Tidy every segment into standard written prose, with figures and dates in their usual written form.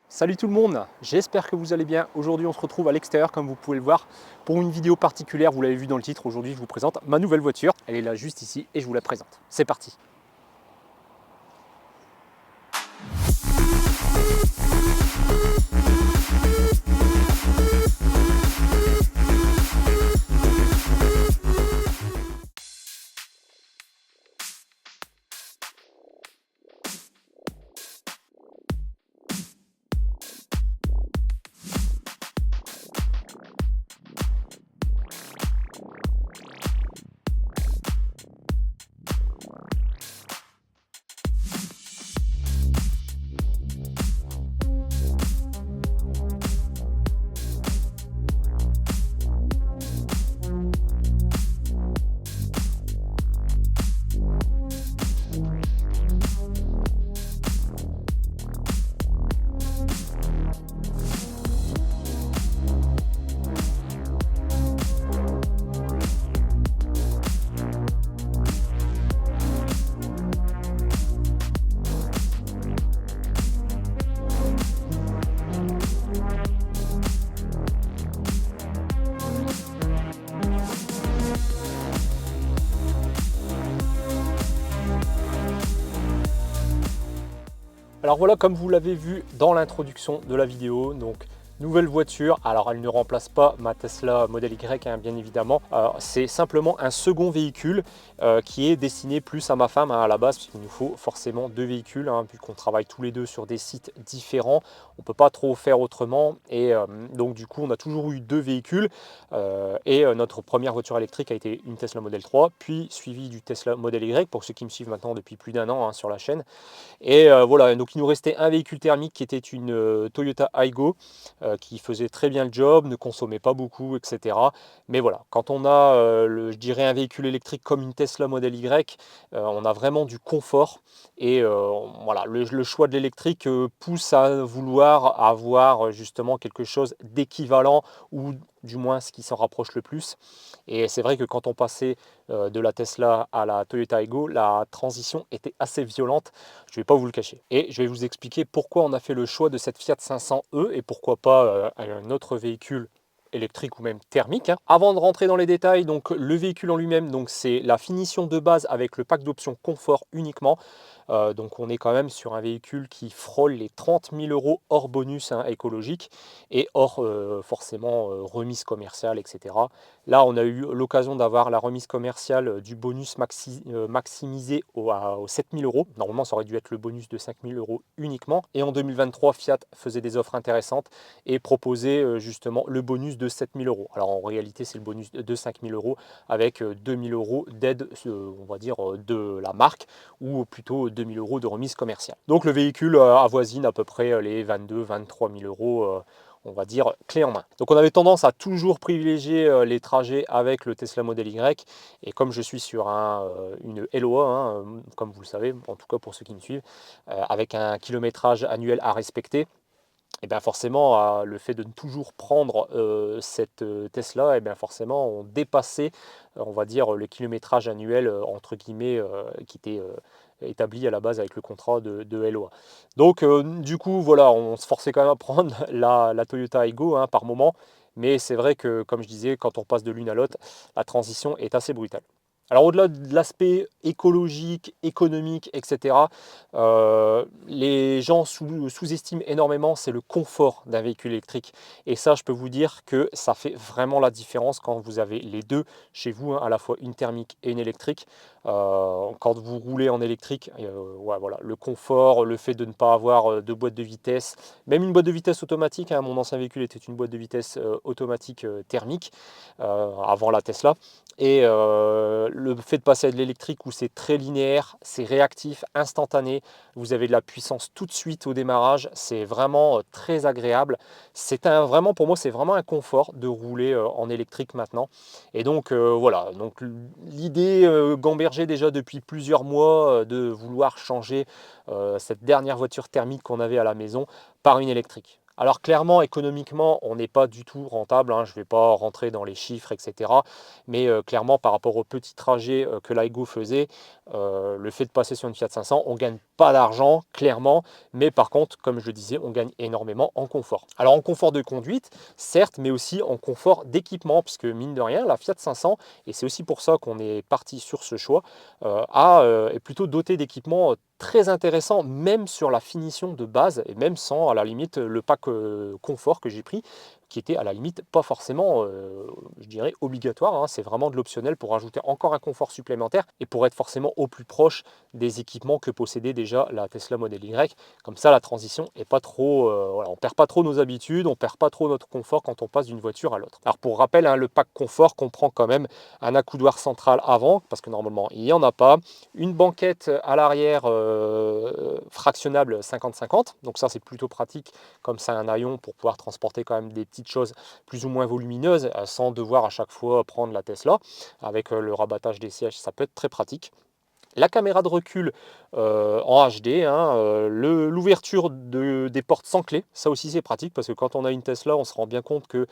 Salut tout le monde, j'espère que vous allez bien. Aujourd'hui on se retrouve à l'extérieur comme vous pouvez le voir pour une vidéo particulière, vous l'avez vu dans le titre. Aujourd'hui je vous présente ma nouvelle voiture, elle est là juste ici et je vous la présente. C'est parti. Alors voilà, comme vous l'avez vu dans l'introduction de la vidéo, donc nouvelle voiture. Alors elle ne remplace pas ma Tesla Model Y, hein, bien évidemment. C'est simplement un second véhicule qui est destiné plus à ma femme, hein, à la base, puisqu'il nous faut forcément deux véhicules, hein, vu qu'on travaille tous les deux sur des sites différents. On ne peut pas trop faire autrement. Et donc du coup, on a toujours eu deux véhicules. Notre première voiture électrique a été une Tesla Model 3, puis suivi du Tesla Model Y, pour ceux qui me suivent maintenant depuis plus d'un an, hein, sur la chaîne. Et voilà, donc il nous restait un véhicule thermique qui était une Toyota Aygo qui faisait très bien le job, ne consommait pas beaucoup, etc. Mais voilà, quand on a, je dirais, un véhicule électrique comme une Tesla Model Y, on a vraiment du confort. Et voilà, le choix de l'électrique pousse à vouloir avoir justement quelque chose d'équivalent ou du moins ce qui s'en rapproche le plus. Et c'est vrai que quand on passait de la Tesla à la Toyota Aygo, la transition était assez violente, je ne vais pas vous le cacher. Et je vais vous expliquer pourquoi on a fait le choix de cette Fiat 500e et pourquoi pas un autre véhicule électrique ou même thermique, hein. Avant de rentrer dans les détails, donc le véhicule en lui-même, donc c'est la finition de base avec le pack d'options confort uniquement. Donc on est quand même sur un véhicule qui frôle les 30 000 euros hors bonus, hein, écologique et hors forcément remise commerciale, etc. Là, on a eu l'occasion d'avoir la remise commerciale du bonus maximisé aux 7 000 euros. Normalement, ça aurait dû être le bonus de 5 000 euros uniquement. Et en 2023, Fiat faisait des offres intéressantes et proposait justement le bonus de 7 000 euros. Alors en réalité, c'est le bonus de 5 000 euros avec 2 000 euros d'aide, on va dire, de la marque, ou plutôt 2 000 euros de remise commerciale. Donc le véhicule avoisine à peu près les 22 000 23 000 euros, on va dire, clé en main. Donc on avait tendance à toujours privilégier les trajets avec le Tesla Model Y. Et comme je suis sur une LOA, hein, comme vous le savez, en tout cas pour ceux qui me suivent, avec un kilométrage annuel à respecter, et bien forcément, le fait de toujours prendre cette Tesla, et bien forcément, on dépassait, on va dire, le kilométrage annuel, entre guillemets, qui était établi à la base avec le contrat de LOA. Donc, du coup, voilà, on se forçait quand même à prendre la Toyota Aygo, hein, par moment. Mais c'est vrai que, comme je disais, quand on passe de l'une à l'autre, la transition est assez brutale. Alors au-delà de l'aspect écologique, économique, etc., les gens sous-estiment énormément, c'est le confort d'un véhicule électrique. Et ça, je peux vous dire que ça fait vraiment la différence quand vous avez les deux chez vous, hein, à la fois une thermique et une électrique. Quand vous roulez en électrique, ouais, voilà, le confort, le fait de ne pas avoir de boîte de vitesse, même une boîte de vitesse automatique, hein, mon ancien véhicule était une boîte de vitesse automatique thermique avant la Tesla. Et le fait de passer à de l'électrique où c'est très linéaire, c'est réactif, instantané, vous avez de la puissance tout de suite au démarrage, c'est vraiment très agréable. Vraiment, pour moi, c'est vraiment un confort de rouler en électrique maintenant. Et donc voilà, donc l'idée gambergeait déjà depuis plusieurs mois de vouloir changer cette dernière voiture thermique qu'on avait à la maison par une électrique. Alors clairement, économiquement, on n'est pas du tout rentable, hein, je ne vais pas rentrer dans les chiffres, etc. Mais clairement, par rapport au petit trajet que l'Aigo faisait, le fait de passer sur une Fiat 500, on gagne pas d'argent, clairement, mais par contre, comme je le disais, on gagne énormément en confort. Alors en confort de conduite, certes, mais aussi en confort d'équipement, puisque mine de rien, la Fiat 500, et c'est aussi pour ça qu'on est parti sur ce choix, est plutôt dotée d'équipements très intéressants, même sur la finition de base, et même sans, à la limite, le pack confort que j'ai pris, qui était à la limite pas forcément, je dirais, obligatoire, hein. C'est vraiment de l'optionnel pour ajouter encore un confort supplémentaire et pour être forcément au plus proche des équipements que possédait déjà la Tesla Model Y. Comme ça, la transition est pas trop, voilà, on perd pas trop nos habitudes, on perd pas trop notre confort quand on passe d'une voiture à l'autre. Alors pour rappel, hein, le pack confort comprend quand même un accoudoir central avant, parce que normalement il n'y en a pas, une banquette à l'arrière fractionnable 50-50, donc ça c'est plutôt pratique, comme ça un haillon pour pouvoir transporter quand même des petites choses plus ou moins volumineuses sans devoir à chaque fois prendre la Tesla. Avec le rabattage des sièges, ça peut être très pratique. La caméra de recul en HD, hein, l'ouverture des portes sans clé, ça aussi c'est pratique parce que quand on a une Tesla, on se rend bien compte que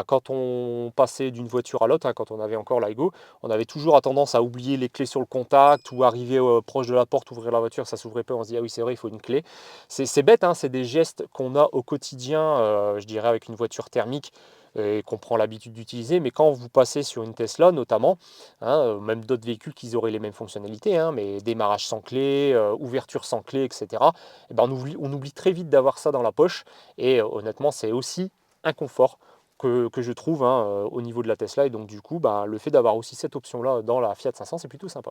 quand on passait d'une voiture à l'autre, hein, quand on avait encore l'Aigo, on avait toujours tendance à oublier les clés sur le contact ou arriver proche de la porte, ouvrir la voiture, ça s'ouvrait pas, on se dit ah oui c'est vrai, il faut une clé. C'est bête, hein, c'est des gestes qu'on a au quotidien, je dirais avec une voiture thermique et qu'on prend l'habitude d'utiliser, mais quand vous passez sur une Tesla notamment, hein, même d'autres véhicules qui auraient les mêmes fonctionnalités, hein, mais démarrage sans clé, ouverture sans clé, etc. Et ben on oublie très vite d'avoir ça dans la poche. Et honnêtement, c'est aussi un confort que je trouve, hein, au niveau de la Tesla. Et donc du coup, le fait d'avoir aussi cette option-là dans la Fiat 500, c'est plutôt sympa.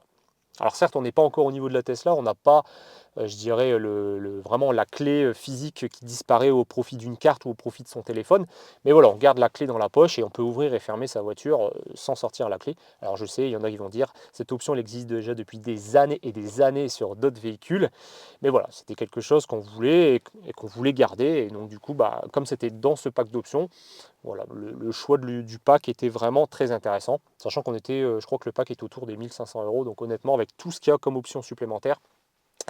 Alors certes, on n'est pas encore au niveau de la Tesla, on n'a pas, je dirais, vraiment la clé physique qui disparaît au profit d'une carte ou au profit de son téléphone. Mais voilà, on garde la clé dans la poche et on peut ouvrir et fermer sa voiture sans sortir la clé. Alors je sais, il y en a qui vont dire, cette option elle existe déjà depuis des années et des années sur d'autres véhicules. Mais voilà, c'était quelque chose qu'on voulait et qu'on voulait garder. Et donc du coup, comme c'était dans ce pack d'options, voilà, le choix du pack était vraiment très intéressant. Sachant qu'on était, je crois que le pack est autour des 1500 euros. Donc honnêtement, avec tout ce qu'il y a comme option supplémentaire,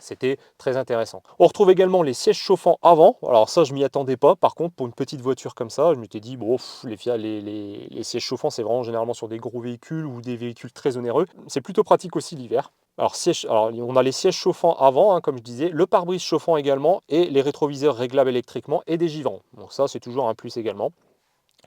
c'était très intéressant. On retrouve également les sièges chauffants avant. Alors ça, je m'y attendais pas. Par contre, pour une petite voiture comme ça, je m'étais dit, bon, les sièges chauffants, c'est vraiment généralement sur des gros véhicules ou des véhicules très onéreux. C'est plutôt pratique aussi l'hiver. Alors, on a les sièges chauffants avant, hein, comme je disais, le pare-brise chauffant également, et les rétroviseurs réglables électriquement et des givrants. Donc ça, c'est toujours un plus également.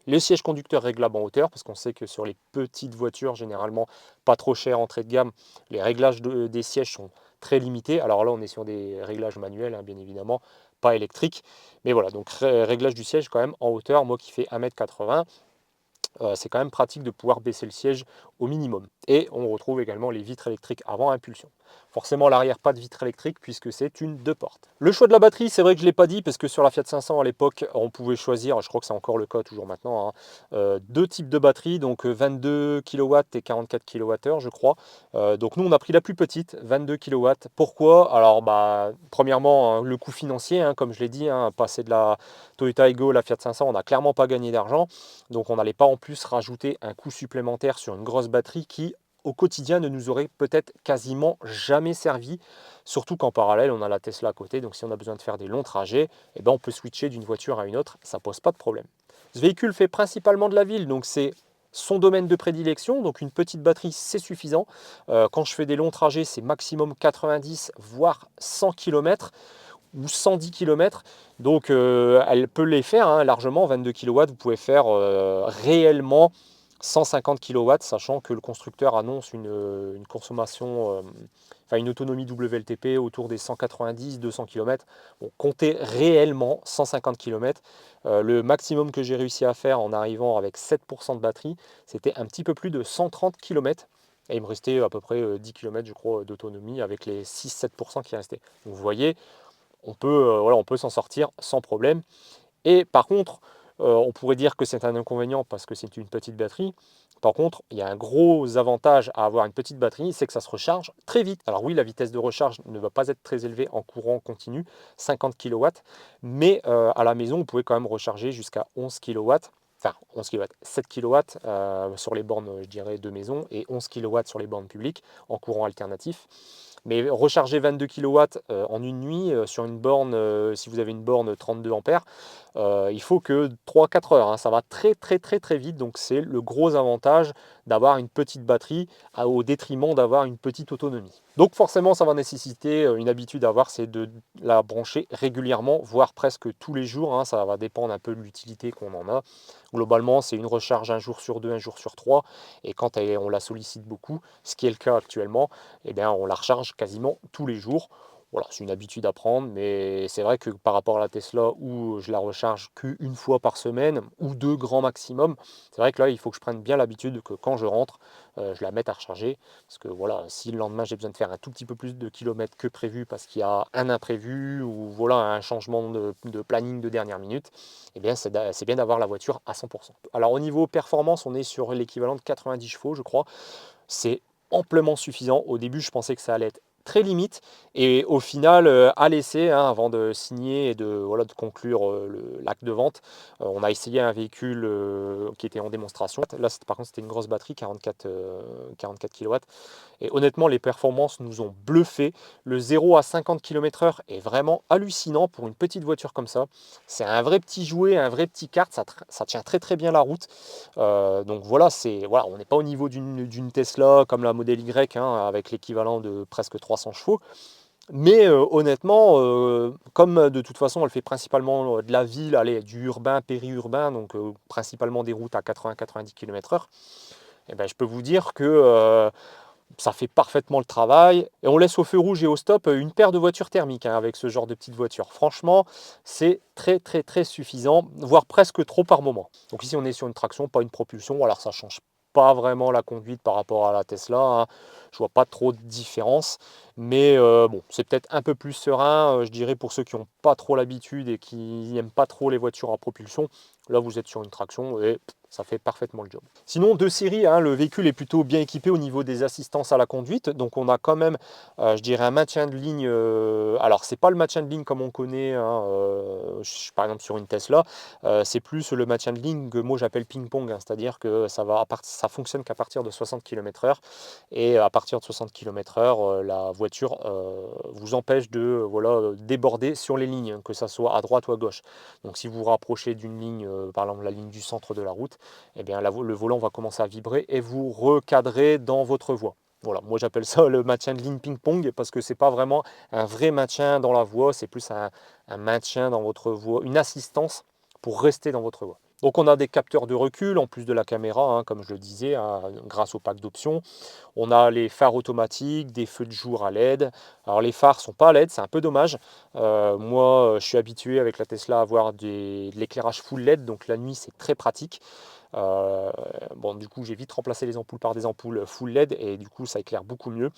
Les sièges conducteurs réglables en hauteur, parce qu'on sait que sur les petites voitures, généralement pas trop chères, entrée de gamme, les réglages des sièges sont très limités. Alors là, on est sur des réglages manuels, hein, bien évidemment, pas électriques. Mais voilà, donc réglage du siège quand même en hauteur, moi qui fais 1,80 m, c'est quand même pratique de pouvoir baisser le siège au minimum. Et on retrouve également les vitres électriques avant impulsion. Forcément, l'arrière, pas de vitre électrique puisque c'est une 2 portes. Le choix de la batterie, c'est vrai que je ne l'ai pas dit parce que sur la Fiat 500 à l'époque, on pouvait choisir, je crois que c'est encore le cas toujours maintenant, hein, deux types de batteries, donc 22 kW et 44 kWh, je crois. Donc nous, on a pris la plus petite, 22 kW. Pourquoi? Alors, premièrement, hein, le coût financier, hein, comme je l'ai dit, hein, passer de la Toyota Aygo à la Fiat 500, on n'a clairement pas gagné d'argent. Donc on n'allait pas en plus rajouter un coût supplémentaire sur une grosse batterie qui, au quotidien, ne nous aurait peut-être quasiment jamais servi. Surtout qu'en parallèle, on a la Tesla à côté. Donc si on a besoin de faire des longs trajets, on peut switcher d'une voiture à une autre. Ça ne pose pas de problème. Ce véhicule fait principalement de la ville. Donc c'est son domaine de prédilection. Donc une petite batterie, c'est suffisant. Quand je fais des longs trajets, c'est maximum 90 voire 100 km ou 110 km. Donc elle peut les faire, hein, largement, 22 kW. Vous pouvez faire réellement 150 kW, sachant que le constructeur annonce une consommation, une autonomie WLTP autour des 190-200 km. Bon, comptez réellement 150 km. Le maximum que j'ai réussi à faire en arrivant avec 7% de batterie, c'était un petit peu plus de 130 km. Et il me restait à peu près 10 km, je crois, d'autonomie avec les 6-7% qui restaient. Donc vous voyez, on peut s'en sortir sans problème. Et par contre, on pourrait dire que c'est un inconvénient parce que c'est une petite batterie. Par contre, il y a un gros avantage à avoir une petite batterie, c'est que ça se recharge très vite. Alors oui, la vitesse de recharge ne va pas être très élevée en courant continu, 50 kW, mais à la maison, vous pouvez quand même recharger jusqu'à 11 kW. Enfin, 11 kW, 7 kW sur les bornes, je dirais, de maison et 11 kW sur les bornes publiques en courant alternatif. Mais recharger 22 kW en une nuit sur une borne, si vous avez une borne 32 ampères, il faut que 3-4 heures, hein, ça va très très très très vite. Donc c'est le gros avantage d'avoir une petite batterie au détriment d'avoir une petite autonomie. Donc forcément ça va nécessiter une habitude à avoir, c'est de la brancher régulièrement, voire presque tous les jours, hein. Ça va dépendre un peu de l'utilité qu'on en a. Globalement c'est une recharge un jour sur deux, un jour sur trois, et quand on la sollicite beaucoup, ce qui est le cas actuellement, eh bien, on la recharge quasiment tous les jours. Voilà, c'est une habitude à prendre, mais c'est vrai que par rapport à la Tesla où je la recharge qu'une fois par semaine ou deux grand maximum, c'est vrai que là il faut que je prenne bien l'habitude que quand je rentre, je la mette à recharger. Parce que voilà, si le lendemain j'ai besoin de faire un tout petit peu plus de kilomètres que prévu parce qu'il y a un imprévu ou voilà un changement de planning de dernière minute, eh bien c'est bien d'avoir la voiture à 100%. Alors au niveau performance, on est sur l'équivalent de 90 chevaux, je crois. C'est amplement suffisant. Au début, je pensais que ça allait être très limite, et au final, à l'essai, hein, avant de signer et voilà, de conclure l'acte de vente, on a essayé un véhicule qui était en démonstration. Là, par contre, c'était une grosse batterie, 44 kW. Et honnêtement, les performances nous ont bluffé. Le 0 à 50 km/h est vraiment hallucinant pour une petite voiture comme ça. C'est un vrai petit jouet, un vrai petit kart, ça tient très très bien la route. Donc voilà, voilà, on n'est pas au niveau d'une Tesla comme la Model Y, hein, avec l'équivalent de presque 300 chevaux. Mais honnêtement, comme de toute façon elle fait principalement de la ville, allez, du urbain, périurbain, donc principalement des routes à 80-90 km/h, eh ben, je peux vous dire que ça fait parfaitement le travail. Et on laisse au feu rouge et au stop une paire de voitures thermiques, hein, avec ce genre de petite voiture. Franchement, c'est très très très suffisant, voire presque trop par moment. Donc ici on est sur une traction, pas une propulsion. Alors ça change pas vraiment la conduite par rapport à la Tesla, hein. Je vois pas trop de différence. Mais bon, c'est peut-être un peu plus serein, je dirais, pour ceux qui n'ont pas trop l'habitude et qui n'aiment pas trop les voitures à propulsion. Là, vous êtes sur une traction et ça fait parfaitement le job. Sinon, de série, hein, le véhicule est plutôt bien équipé au niveau des assistances à la conduite. Donc on a quand même, je dirais, un maintien de ligne. Alors, c'est pas le maintien de ligne comme on connaît, hein, par exemple sur une Tesla. C'est plus le maintien de ligne que moi j'appelle ping-pong, hein. C'est-à-dire que ça fonctionne qu'à partir de 60 km/h. Et à partir de 60 km/h, la voiture vous empêche de voilà, déborder sur les lignes, que ça soit à droite ou à gauche. Donc si vous vous rapprochez d'une ligne, par exemple la ligne du centre de la route, eh bien, le volant va commencer à vibrer et vous recadrer dans votre voie. Voilà, moi j'appelle ça le maintien de ligne ping-pong parce que c'est pas vraiment un vrai maintien dans la voie, c'est plus un maintien dans votre voie, une assistance pour rester dans votre voie. Donc on a des capteurs de recul en plus de la caméra, hein, comme je le disais, hein, grâce au pack d'options. On a les phares automatiques, des feux de jour à LED. Alors les phares sont pas à LED, c'est un peu dommage. Moi, je suis habitué avec la Tesla à avoir de l'éclairage full LED, donc la nuit c'est très pratique. Bon, du coup, j'ai vite remplacé les ampoules par des ampoules full LED et du coup, ça éclaire beaucoup mieux.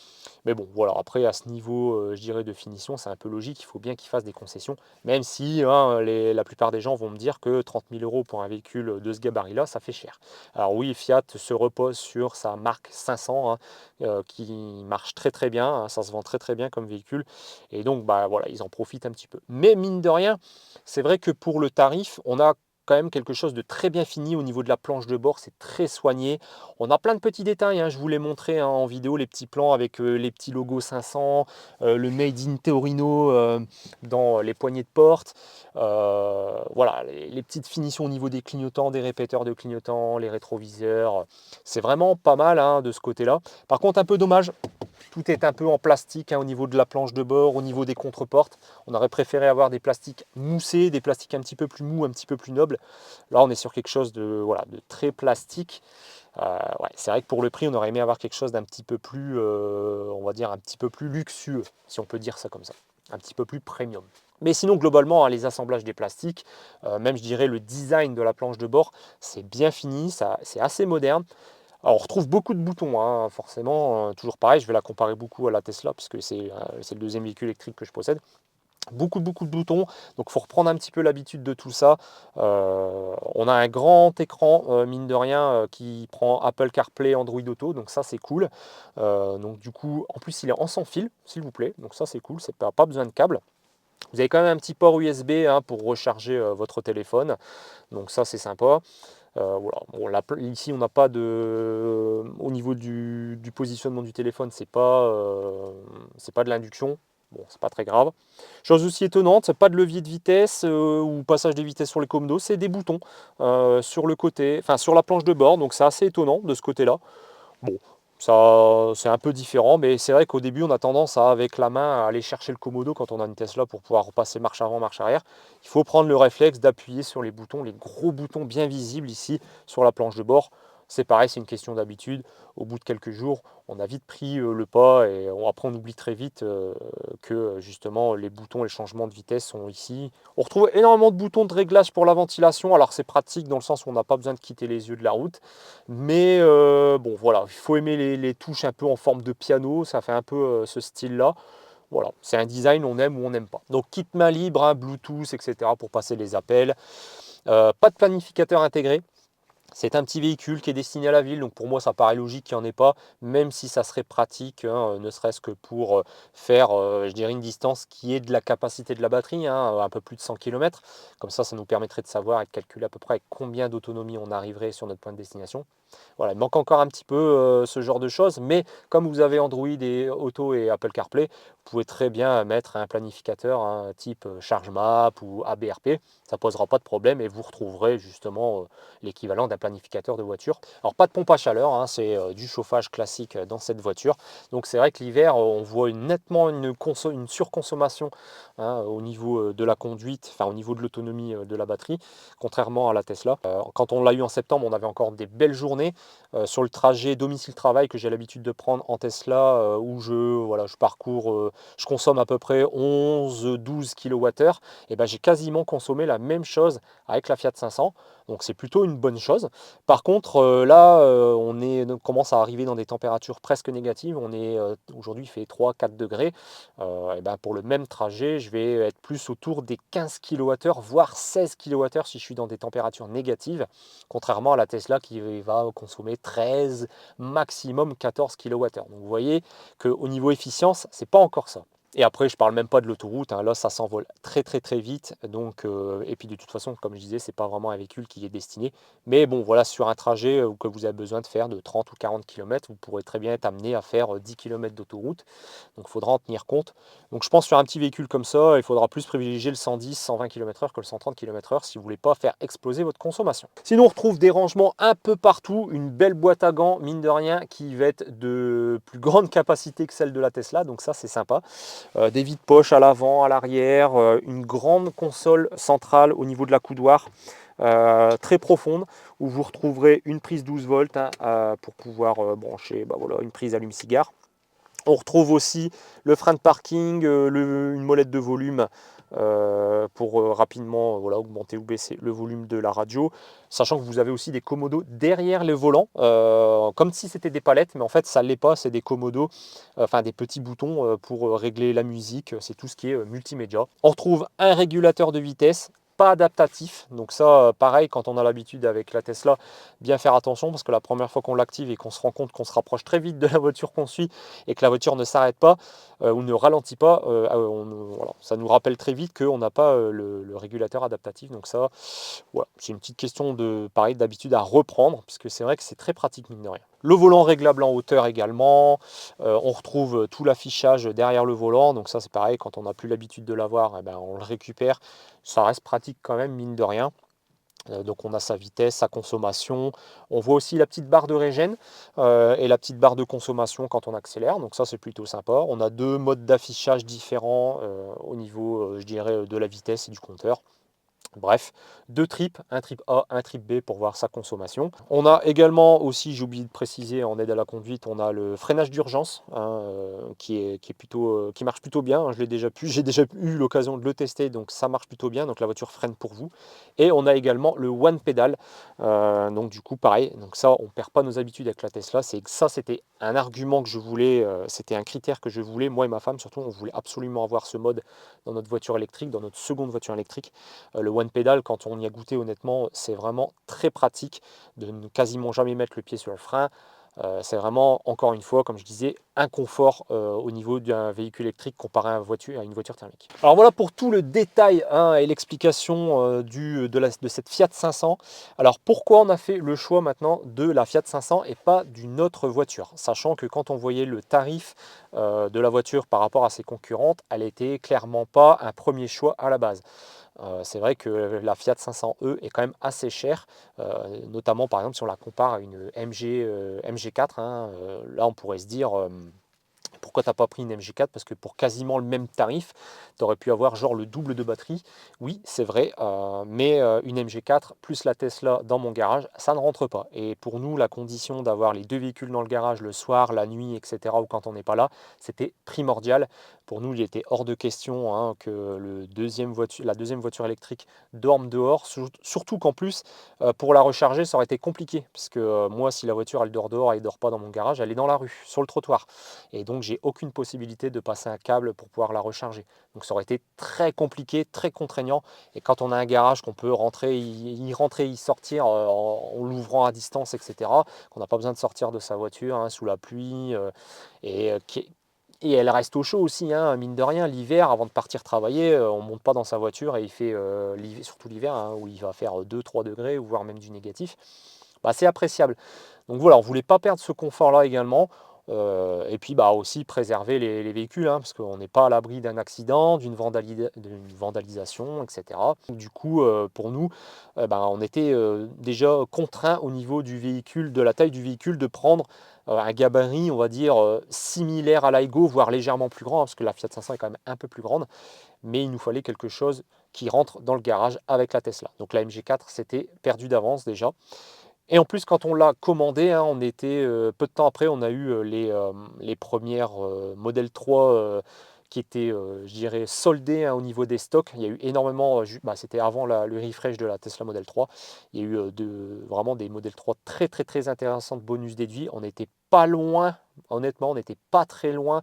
Mais bon, voilà, après, à ce niveau, je dirais, de finition, c'est un peu logique. Il faut bien qu'ils fassent des concessions, même si hein, la plupart des gens vont me dire que 30 000 € pour un véhicule de ce gabarit-là, ça fait cher. Alors oui, Fiat se repose sur sa marque 500, hein, qui marche très très bien, hein, ça se vend très très bien comme véhicule. Et donc, bah voilà, ils en profitent un petit peu. Mais mine de rien, c'est vrai que pour le tarif, on a quand même quelque chose de très bien fini au niveau de la planche de bord, c'est très soigné. On a plein de petits détails, hein, je vous l'ai montré hein, en vidéo, les petits plans avec les petits logos 500, le Made in Torino dans les poignées de porte. Voilà, les petites finitions au niveau des clignotants, des répéteurs de clignotants, les rétroviseurs. C'est vraiment pas mal hein, de ce côté-là. Par contre, un peu dommage. Tout est un peu en plastique hein, au niveau de la planche de bord, au niveau des contreportes. On aurait préféré avoir des plastiques moussés, des plastiques un petit peu plus mous, un petit peu plus nobles. Là, on est sur quelque chose voilà, de très plastique. Ouais, c'est vrai que pour le prix, on aurait aimé avoir quelque chose d'un petit peu plus, on va dire, un petit peu plus luxueux, si on peut dire ça comme ça. Un petit peu plus premium. Mais sinon, globalement, hein, les assemblages des plastiques, même je dirais le design de la planche de bord, c'est bien fini, c'est assez moderne. Alors, on retrouve beaucoup de boutons, hein, forcément. Toujours pareil, je vais la comparer beaucoup à la Tesla, parce que c'est le deuxième véhicule électrique que je possède. Beaucoup de boutons, donc il faut reprendre un petit peu l'habitude de tout ça. On a un grand écran, mine de rien, qui prend Apple CarPlay, Android Auto, donc ça c'est cool. Donc du coup, en plus il est en sans fil, s'il vous plaît, donc ça c'est cool, c'est pas besoin de câble. Vous avez quand même un petit port USB hein, pour recharger votre téléphone, donc ça c'est sympa. Voilà. Bon, ici, on n'a pas de... Au niveau du positionnement du téléphone, c'est pas de l'induction. Bon, c'est pas très grave. Chose aussi étonnante, c'est pas de levier de vitesse ou passage des vitesses sur les commandos, c'est des boutons sur le côté, enfin sur la planche de bord. Donc c'est assez étonnant de ce côté-là. Bon, ça c'est un peu différent, mais c'est vrai qu'au début, on a tendance à, avec la main, à aller chercher le commodo quand on a une Tesla pour pouvoir repasser marche avant, marche arrière. Il faut prendre le réflexe d'appuyer sur les boutons, les gros boutons bien visibles ici sur la planche de bord. C'est pareil, c'est une question d'habitude. Au bout de quelques jours, on a vite pris le pas et après on oublie très vite que justement les boutons, les changements de vitesse sont ici. On retrouve énormément de boutons de réglage pour la ventilation. Alors c'est pratique dans le sens où on n'a pas besoin de quitter les yeux de la route. Mais bon voilà, il faut aimer les touches un peu en forme de piano. Ça fait un peu ce style-là. Voilà, c'est un design, on aime ou on n'aime pas. Donc kit main libre, hein, Bluetooth, etc. pour passer les appels. Pas de planificateur intégré. C'est un petit véhicule qui est destiné à la ville, donc pour moi ça paraît logique qu'il n'y en ait pas, même si ça serait pratique, hein, ne serait-ce que pour faire, je dirais, une distance qui est de la capacité de la batterie, hein, un peu plus de 100 km. Comme ça nous permettrait de savoir et de calculer à peu près avec combien d'autonomie on arriverait sur notre point de destination. Voilà, il manque encore un petit peu ce genre de choses, mais comme vous avez Android et Auto et Apple CarPlay, vous pouvez très bien mettre un planificateur type ChargeMap ou ABRP, ça ne posera pas de problème et vous retrouverez justement l'équivalent d'un planificateur de voiture. Alors pas de pompe à chaleur, hein, c'est du chauffage classique dans cette voiture, donc c'est vrai que l'hiver on voit nettement une surconsommation au niveau de la conduite, enfin au niveau de l'autonomie de la batterie, contrairement à la Tesla. Quand on l'a eu en septembre, on avait encore des belles journées. Sur le trajet domicile-travail que j'ai l'habitude de prendre en Tesla, où je parcours, je consomme à peu près 11-12 kWh, et ben j'ai quasiment consommé la même chose avec la Fiat 500, donc c'est plutôt une bonne chose. Par contre, là, on commence à arriver dans des températures presque négatives. Aujourd'hui, il fait 3-4 degrés. Et ben pour le même trajet, je vais être plus autour des 15 kWh, voire 16 kWh si je suis dans des températures négatives, contrairement à la Tesla qui va consommer 13, maximum 14 kWh. Donc vous voyez qu'au niveau efficience, c'est pas encore ça. Et après, je ne parle même pas de l'autoroute, hein. Là, ça s'envole très très très vite. Donc, et puis de toute façon, comme je disais, c'est pas vraiment un véhicule qui est destiné. Mais bon, voilà, sur un trajet que vous avez besoin de faire de 30 ou 40 km, vous pourrez très bien être amené à faire 10 km d'autoroute. Donc il faudra en tenir compte. Donc je pense sur un petit véhicule comme ça, il faudra plus privilégier le 110-120 km/h que le 130 km/h si vous ne voulez pas faire exploser votre consommation. Sinon on retrouve des rangements un peu partout, une belle boîte à gants, mine de rien, qui va être de plus grande capacité que celle de la Tesla, donc ça c'est sympa. Des vides-poches à l'avant, à l'arrière, une grande console centrale au niveau de la coudoir. Très profonde où vous retrouverez une prise 12 volts pour pouvoir brancher une prise allume-cigare. On retrouve aussi le frein de parking, une molette de volume pour rapidement augmenter ou baisser le volume de la radio, sachant que vous avez aussi des commodos derrière le volant, comme si c'était des palettes, mais en fait ça ne l'est pas, c'est des commodos, enfin des petits boutons pour régler la musique, c'est tout ce qui est multimédia. On retrouve un régulateur de vitesse, pas adaptatif, donc ça pareil, quand on a l'habitude avec la Tesla, bien faire attention parce que la première fois qu'on l'active et qu'on se rend compte qu'on se rapproche très vite de la voiture qu'on suit et que la voiture ne s'arrête pas ou ne ralentit pas, ça nous rappelle très vite qu'on n'a pas le régulateur adaptatif. Donc ça, voilà, c'est une petite question pareil, d'habitude à reprendre, puisque c'est vrai que c'est très pratique mine de rien. Le volant réglable en hauteur également, on retrouve tout l'affichage derrière le volant, donc ça c'est pareil, quand on n'a plus l'habitude de l'avoir, on le récupère, ça reste pratique quand même mine de rien. Donc on a sa vitesse, sa consommation. On voit aussi la petite barre de régène et la petite barre de consommation quand on accélère. Donc ça c'est plutôt sympa. On a deux modes d'affichage différents au niveau, je dirais, de la vitesse et du compteur. Bref, deux trips, un trip A, un trip B pour voir sa consommation. On a également aussi, j'ai oublié de préciser en aide à la conduite, on a le freinage d'urgence qui marche plutôt bien. J'ai déjà eu l'occasion de le tester, donc ça marche plutôt bien. Donc la voiture freine pour vous. Et on a également le one pedal. Donc du coup pareil, donc ça on perd pas nos habitudes avec la Tesla. C'était un argument que je voulais, c'était un critère que je voulais, moi et ma femme surtout, on voulait absolument avoir ce mode dans notre voiture électrique, dans notre seconde voiture électrique. Le one pedal, quand on y a goûté honnêtement, c'est vraiment très pratique de ne quasiment jamais mettre le pied sur le frein. C'est vraiment, encore une fois, comme je disais, un confort au niveau d'un véhicule électrique comparé à une voiture thermique. Alors voilà pour tout le détail hein, et l'explication de cette Fiat 500. Alors pourquoi on a fait le choix maintenant de la Fiat 500 et pas d'une autre voiture? Sachant que quand on voyait le tarif de la voiture par rapport à ses concurrentes, elle n'était clairement pas un premier choix à la base. C'est vrai que la Fiat 500e est quand même assez chère, notamment par exemple si on la compare à une MG4. Hein, là, on pourrait se dire pourquoi tu n'as pas pris une MG4? Parce que pour quasiment le même tarif, tu aurais pu avoir genre le double de batterie. Oui, c'est vrai, mais une MG4 plus la Tesla dans mon garage, ça ne rentre pas. Et pour nous, la condition d'avoir les deux véhicules dans le garage le soir, la nuit, etc., ou quand on n'est pas là, c'était primordial. Pour nous, il était hors de question hein, que la deuxième voiture électrique dorme dehors, surtout qu'en plus, pour la recharger, ça aurait été compliqué. Parce que moi, si la voiture elle dort dehors, elle ne dort pas dans mon garage, elle est dans la rue, sur le trottoir. Et donc, j'ai aucune possibilité de passer un câble pour pouvoir la recharger. Donc, ça aurait été très compliqué, très contraignant. Et quand on a un garage qu'on peut rentrer, y sortir en l'ouvrant à distance, etc., qu'on n'a pas besoin de sortir de sa voiture hein, sous la pluie, et, et elle reste au chaud aussi, hein, mine de rien. L'hiver, avant de partir travailler, on ne monte pas dans sa voiture et il fait, surtout l'hiver, hein, où il va faire 2-3 degrés, voire même du négatif. Bah, c'est appréciable. Donc voilà, on ne voulait pas perdre ce confort-là également. Et puis bah, aussi préserver les véhicules, hein, parce qu'on n'est pas à l'abri d'un accident, d'une vandalisation, etc. Du coup, pour nous, bah, on était déjà contraint au niveau du véhicule, de la taille du véhicule, de prendre un gabarit, on va dire, similaire à l'Aigo, voire légèrement plus grand, hein, parce que la Fiat 500 est quand même un peu plus grande, mais il nous fallait quelque chose qui rentre dans le garage avec la Tesla. Donc la MG4, c'était perdu d'avance déjà. Et en plus, quand on l'a commandé, hein, on était peu de temps après, on a eu les premières Model 3 qui étaient, je dirais, soldées hein, au niveau des stocks. Il y a eu énormément, c'était avant le refresh de la Tesla Model 3. Il y a eu vraiment des Model 3 très très très intéressants de bonus déduits. On n'était pas loin, honnêtement, on n'était pas très loin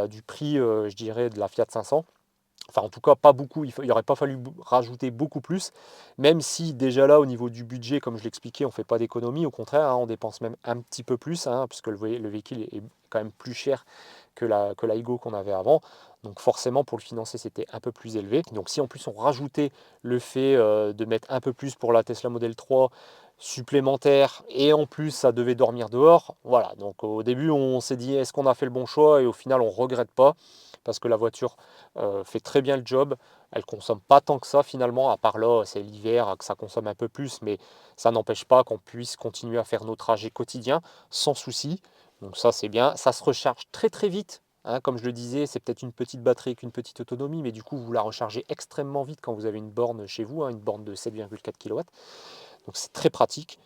du prix, je dirais, de la Fiat 500. Enfin, en tout cas, pas beaucoup. Il n'aurait pas fallu rajouter beaucoup plus, même si déjà là, au niveau du budget, comme je l'expliquais, on ne fait pas d'économie. Au contraire, hein, on dépense même un petit peu plus, hein, puisque le véhicule est quand même plus cher que la Igo qu'on avait avant. Donc forcément, pour le financer, c'était un peu plus élevé. Donc si en plus on rajoutait le fait de mettre un peu plus pour la Tesla Model 3 supplémentaire, et en plus ça devait dormir dehors, voilà. Donc au début, on s'est dit, est-ce qu'on a fait le bon choix? Et au final, on ne regrette pas, parce que la voiture fait très bien le job. Elle consomme pas tant que ça finalement, à part là, c'est l'hiver que ça consomme un peu plus, mais ça n'empêche pas qu'on puisse continuer à faire nos trajets quotidiens sans souci. Donc ça c'est bien, ça se recharge très très vite. Hein, comme je le disais, c'est peut-être une petite batterie avec une petite autonomie, mais du coup vous la rechargez extrêmement vite quand vous avez une borne chez vous, hein, une borne de 7,4 kW. Donc c'est très pratique.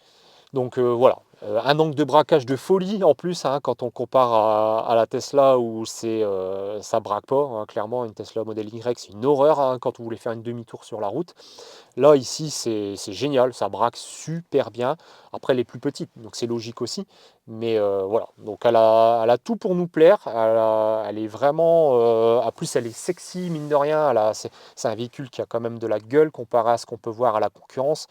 Donc voilà, un angle de braquage de folie en plus, hein, quand on compare à la Tesla où ça braque pas, hein, clairement une Tesla Model Y c'est une horreur hein, quand vous voulez faire une demi-tour sur la route. Là ici c'est génial, ça braque super bien. Après elle est plus petite, donc c'est logique aussi. Mais voilà, donc elle a tout pour nous plaire, elle est vraiment, en plus elle est sexy mine de rien, c'est un véhicule qui a quand même de la gueule comparé à ce qu'on peut voir à la concurrence.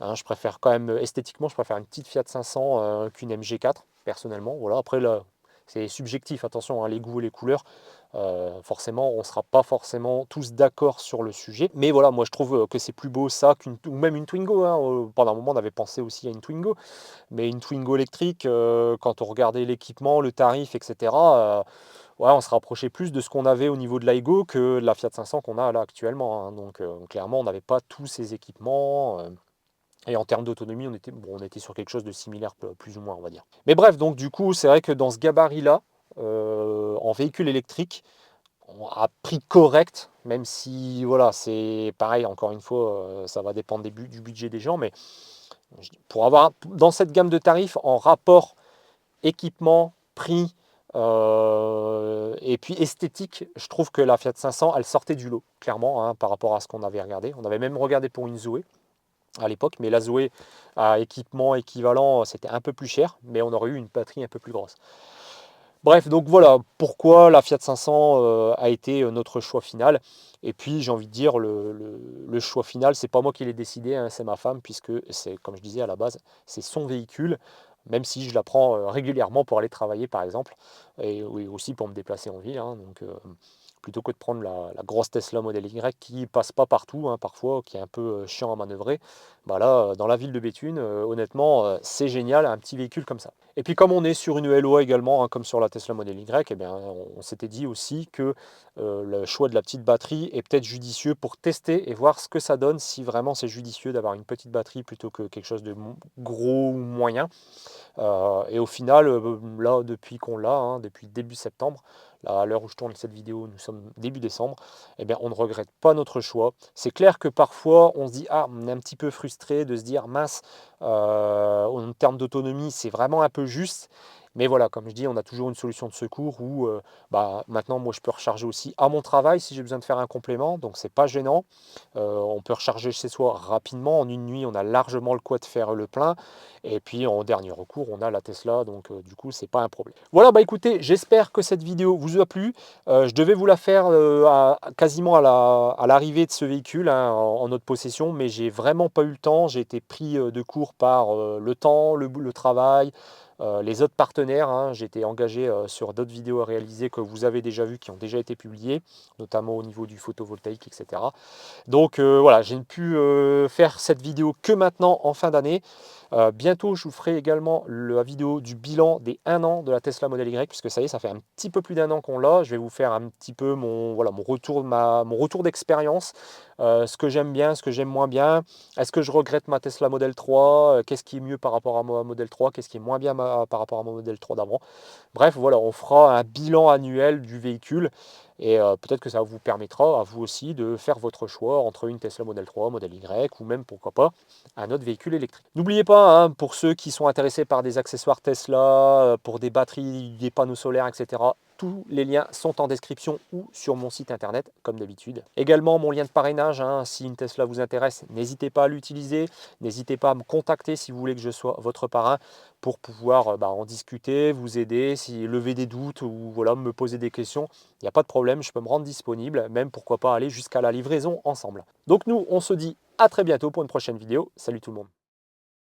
Hein, je préfère quand même, esthétiquement, je préfère une petite Fiat 500 qu'une MG4, personnellement. Voilà. Après, là, c'est subjectif, attention, hein, les goûts et les couleurs. Forcément, on ne sera pas forcément tous d'accord sur le sujet. Mais voilà, moi je trouve que c'est plus beau ça ou même une Twingo. Hein. Pendant un moment, on avait pensé aussi à une Twingo. Mais une Twingo électrique, quand on regardait l'équipement, le tarif, etc., ouais, on se rapprochait plus de ce qu'on avait au niveau de l'Aigo que de la Fiat 500 qu'on a là actuellement. Hein. Donc clairement, on n'avait pas tous ces équipements. Et en termes d'autonomie, on était sur quelque chose de similaire, plus ou moins, on va dire. Mais bref, donc du coup, c'est vrai que dans ce gabarit-là, en véhicule électrique, à prix correct, même si, voilà, c'est pareil, encore une fois, ça va dépendre du budget des gens, mais pour avoir, dans cette gamme de tarifs, en rapport équipement, prix, et puis esthétique, je trouve que la Fiat 500, elle sortait du lot, clairement, hein, par rapport à ce qu'on avait regardé. On avait même regardé pour une Zoé à l'époque, mais la Zoé à équipement équivalent, c'était un peu plus cher, mais on aurait eu une batterie un peu plus grosse. Bref, donc voilà pourquoi la Fiat 500 a été notre choix final. Et puis j'ai envie de dire, le choix final, c'est pas moi qui l'ai décidé, hein, c'est ma femme, puisque c'est, comme je disais à la base, c'est son véhicule. même si je la prends régulièrement pour aller travailler par exemple, et oui, aussi pour me déplacer en ville, hein, donc plutôt que de prendre la grosse Tesla Model Y qui passe pas partout, hein, parfois, qui est un peu chiant à manœuvrer. Bah là, dans la ville de Béthune, honnêtement, c'est génial, un petit véhicule comme ça. Et puis comme on est sur une LOA également, hein, comme sur la Tesla Model Y, eh bien, on s'était dit aussi que le choix de la petite batterie est peut-être judicieux pour tester et voir ce que ça donne, si vraiment c'est judicieux d'avoir une petite batterie plutôt que quelque chose de gros ou moyen. Et au final, là, depuis qu'on l'a, hein, depuis début septembre, là, à l'heure où je tourne cette vidéo, nous sommes début décembre, eh bien, on ne regrette pas notre choix. C'est clair que parfois, on se dit, ah, on est un petit peu frustré de se dire, mince, en termes d'autonomie, c'est vraiment un peu juste. Mais voilà, comme je dis, on a toujours une solution de secours où bah, maintenant, moi, je peux recharger aussi à mon travail si j'ai besoin de faire un complément, donc c'est pas gênant. On peut recharger chez soi rapidement. En une nuit, on a largement le quoi de faire le plein. Et puis en dernier recours, on a la Tesla, donc du coup, c'est pas un problème. Voilà, bah écoutez, j'espère que cette vidéo vous a plu. Je devais vous la faire quasiment à l'arrivée de ce véhicule, hein, en notre possession, mais j'ai vraiment pas eu le temps. J'ai été pris de court par le temps, le travail. Les autres partenaires, hein, j'ai été engagé sur d'autres vidéos à réaliser que vous avez déjà vues, qui ont déjà été publiées, notamment au niveau du photovoltaïque, etc. Donc voilà, j'ai pu faire cette vidéo que maintenant en fin d'année. Bientôt, je vous ferai également la vidéo du bilan des 1 an de la Tesla Model Y, puisque ça y est, ça fait un petit peu plus d'1 an qu'on l'a. Je vais vous faire un petit peu mon retour, mon retour d'expérience, ce que j'aime bien, ce que j'aime moins bien. Est-ce que je regrette ma Tesla Model 3? Qu'est-ce qui est mieux par rapport à ma Model 3? Qu'est-ce qui est moins bien par rapport à ma Model 3 d'avant? Bref, voilà, on fera un bilan annuel du véhicule. Et peut-être que ça vous permettra à vous aussi de faire votre choix entre une Tesla Model 3, Model Y ou même pourquoi pas un autre véhicule électrique. N'oubliez pas, hein, pour ceux qui sont intéressés par des accessoires Tesla, pour des batteries, des panneaux solaires, etc., tous les liens sont en description ou sur mon site internet, comme d'habitude. Également, mon lien de parrainage, hein, si une Tesla vous intéresse, n'hésitez pas à l'utiliser. N'hésitez pas à me contacter si vous voulez que je sois votre parrain pour pouvoir en discuter, vous aider, si lever des doutes ou voilà, me poser des questions. Il n'y a pas de problème, je peux me rendre disponible, même pourquoi pas aller jusqu'à la livraison ensemble. Donc nous, on se dit à très bientôt pour une prochaine vidéo. Salut tout le monde.